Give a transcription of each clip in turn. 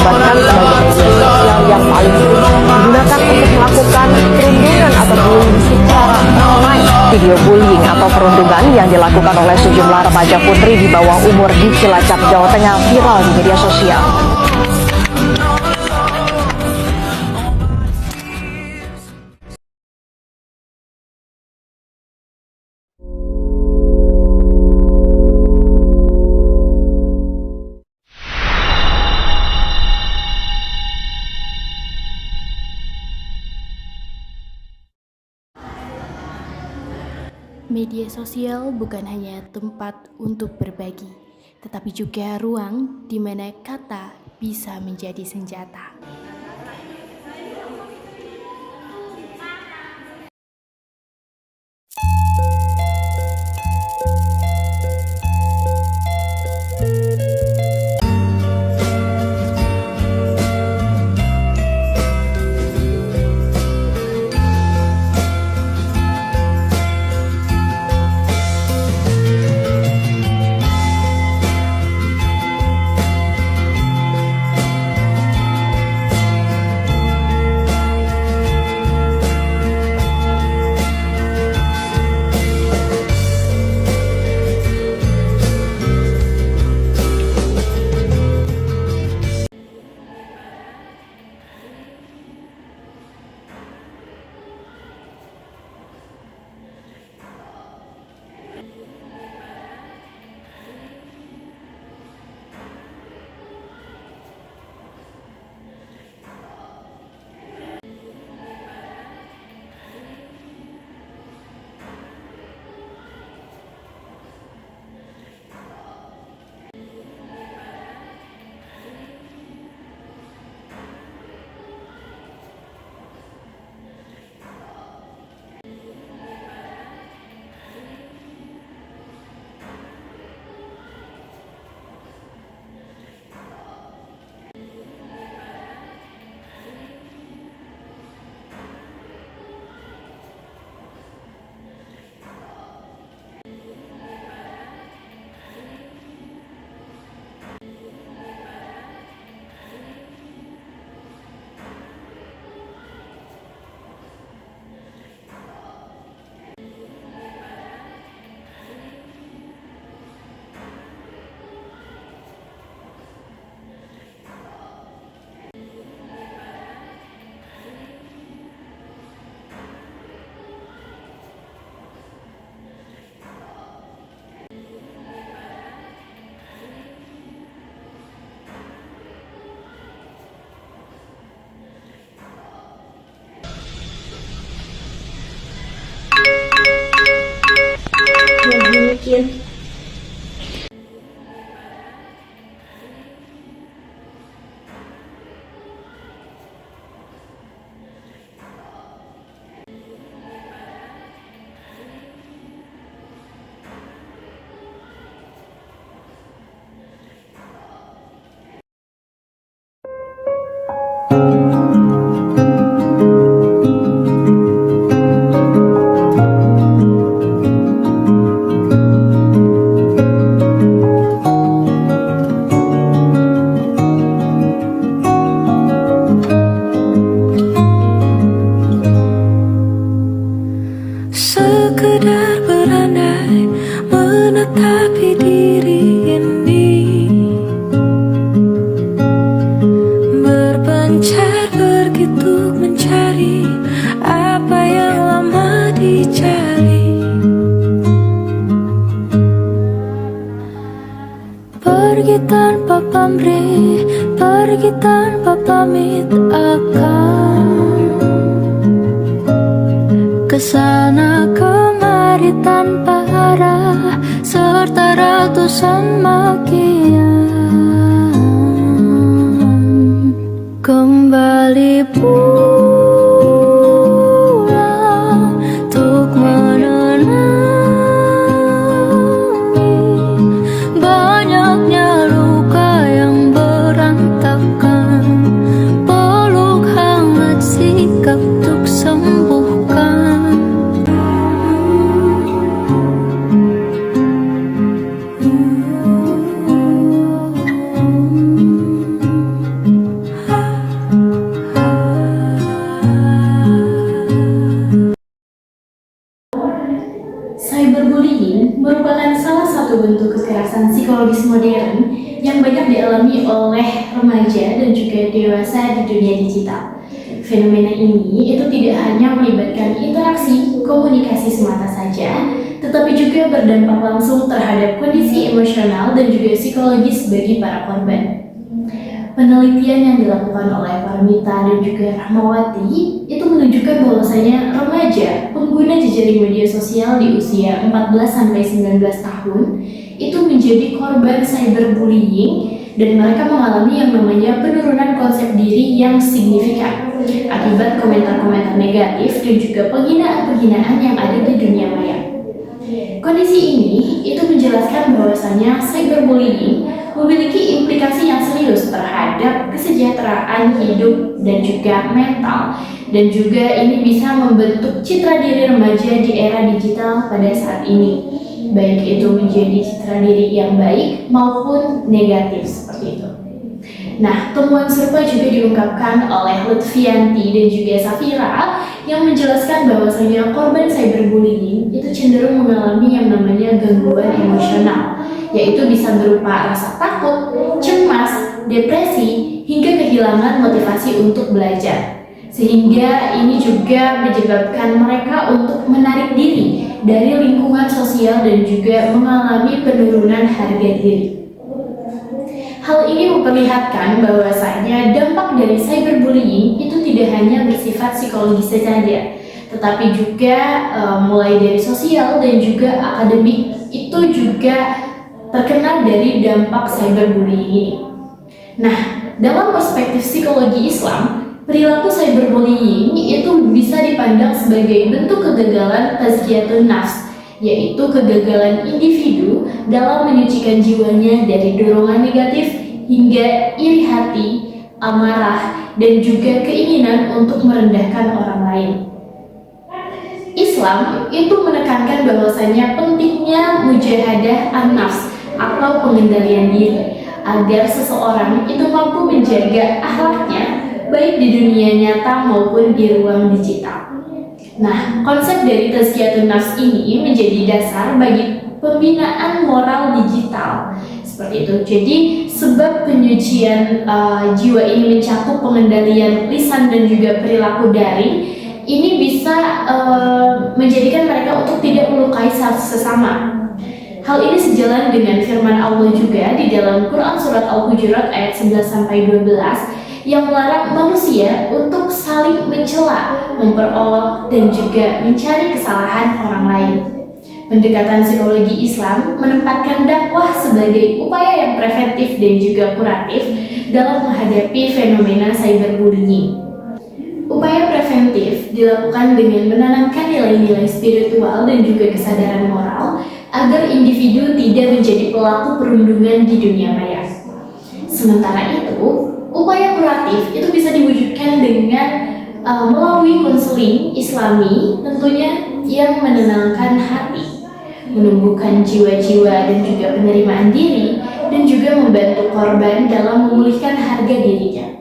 dinobatkan sebagai media sosial yang paling sering digunakan untuk melakukan perundungan atau bullying secara online. Video bullying atau perundungan yang dilakukan oleh sejumlah remaja putri di bawah umur di Cilacap, Jawa Tengah viral di media sosial. Media sosial bukan hanya tempat untuk berbagi, tetapi juga ruang di mana kata bisa menjadi senjata. Mungkin sekedar berandai menetapi diri ini, berpencar begitu mencari apa yang lama dicari, pergi tanpa pamrih, pergi tanpa pamit akan kesana kemari tanpa arah serta ratusan makian, kembali pulang untuk menenangi banyaknya luka yang berantakan, peluk hangat sikap untuk sembuhkan. yang banyak dialami oleh remaja dan juga dewasa di dunia digital. Fenomena ini itu tidak hanya melibatkan interaksi, komunikasi semata saja, tetapi juga berdampak langsung terhadap kondisi emosional dan juga psikologis bagi para korban. Penelitian yang dilakukan oleh Parmita dan juga Rahmawati itu menunjukkan bahwasanya remaja pengguna jejaring media sosial di usia 14-19 tahun itu menjadi korban cyberbullying dan mereka mengalami yang namanya penurunan konsep diri yang signifikan akibat komentar-komentar negatif dan juga penghinaan-penghinaan yang ada di dunia maya. Kondisi ini itu menjelaskan bahwasanya cyberbullying memiliki implikasi yang serius terhadap kesejahteraan hidup dan juga mental, dan juga ini bisa membentuk citra diri remaja di era digital pada saat ini, baik itu menjadi citra diri yang baik maupun negatif seperti itu. Nah, temuan serupa juga diungkapkan oleh Lutfianti dan juga Safira yang menjelaskan bahwasanya korban cyberbullying itu cenderung mengalami yang namanya gangguan emosional, yaitu bisa berupa rasa takut, cemas, depresi, hingga kehilangan motivasi untuk belajar. Sehingga ini juga menyebabkan mereka untuk menarik diri dari lingkungan sosial dan juga mengalami penurunan harga diri. Hal ini memperlihatkan bahwasanya dampak dari cyberbullying itu tidak hanya bersifat psikologis saja, tetapi juga mulai dari sosial dan juga akademik itu juga terkena dari dampak cyberbullying ini. Nah, dalam perspektif psikologi Islam, perilaku cyberbullying itu bisa dipandang sebagai bentuk kegagalan tazkiyatun nafs, yaitu kegagalan individu dalam menyucikan jiwanya dari dorongan negatif hingga iri hati, amarah, dan juga keinginan untuk merendahkan orang lain. Islam itu menekankan bahwasanya pentingnya mujahadah an-nafs atau pengendalian diri agar seseorang itu mampu menjaga akhlaknya baik di dunia nyata maupun di ruang digital. Nah, konsep dari tazkiyatun nafs ini menjadi dasar bagi pembinaan moral digital seperti itu. Jadi, sebab penyucian jiwa ini mencakup pengendalian lisan dan juga perilaku daring, ini bisa menjadikan mereka untuk tidak melukai sesama. Hal ini sejalan dengan firman Allah juga di dalam Quran Surat Al-Hujurat ayat 11-12 yang melarang manusia untuk saling mencela, memperolok, dan juga mencari kesalahan orang lain. Pendekatan psikologi Islam menempatkan dakwah sebagai upaya yang preventif dan juga kuratif dalam menghadapi fenomena cyberbullying. Upaya preventif dilakukan dengan menanamkan nilai-nilai spiritual dan juga kesadaran moral agar individu tidak menjadi pelaku perundungan di dunia maya. Sementara itu, upaya kuratif itu bisa diwujudkan dengan melalui konseling Islami tentunya yang menenangkan hati, menumbuhkan jiwa-jiwa dan juga penerimaan diri, dan juga membantu korban dalam memulihkan harga dirinya.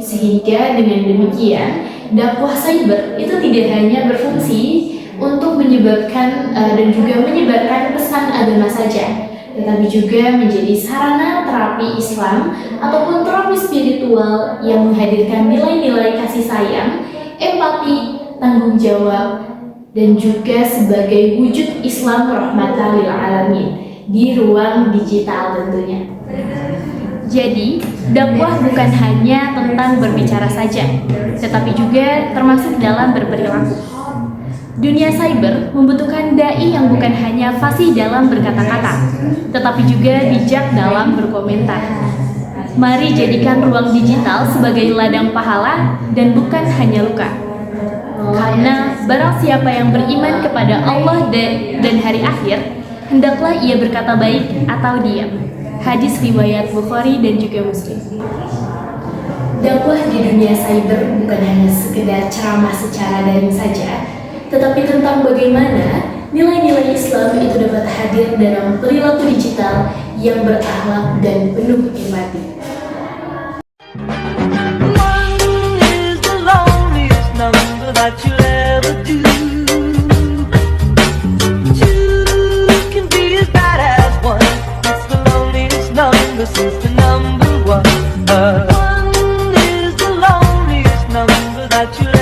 Sehingga dengan demikian, dakwah cyber itu tidak hanya berfungsi untuk menyebabkan dan juga menyebarkan pesan agama saja, tetapi juga menjadi sarana terapi Islam ataupun terapi spiritual yang menghadirkan nilai-nilai kasih sayang, empati, tanggung jawab, dan juga sebagai wujud Islam rahmatan lil alamin di ruang digital tentunya. Jadi, dakwah bukan hanya tentang berbicara saja, tetapi juga termasuk dalam berperilaku. Dunia cyber membutuhkan dai yang bukan hanya fasih dalam berkata-kata, tetapi juga bijak dalam berkomentar. Mari jadikan ruang digital sebagai ladang pahala dan bukan hanya luka. Karena barang siapa yang beriman kepada Allah dan hari akhir, hendaklah ia berkata baik atau diam. Hadis riwayat Bukhari dan juga Muslim. Dakwah di dunia cyber bukan hanya sekedar ceramah secara daring saja, tetapi tentang bagaimana nilai-nilai Islam itu dapat hadir dalam perilaku digital yang berakhlak dan penuh empati. One is the loneliest number that you'll ever do. Two can be as bad as one. It's the loneliest number since the that you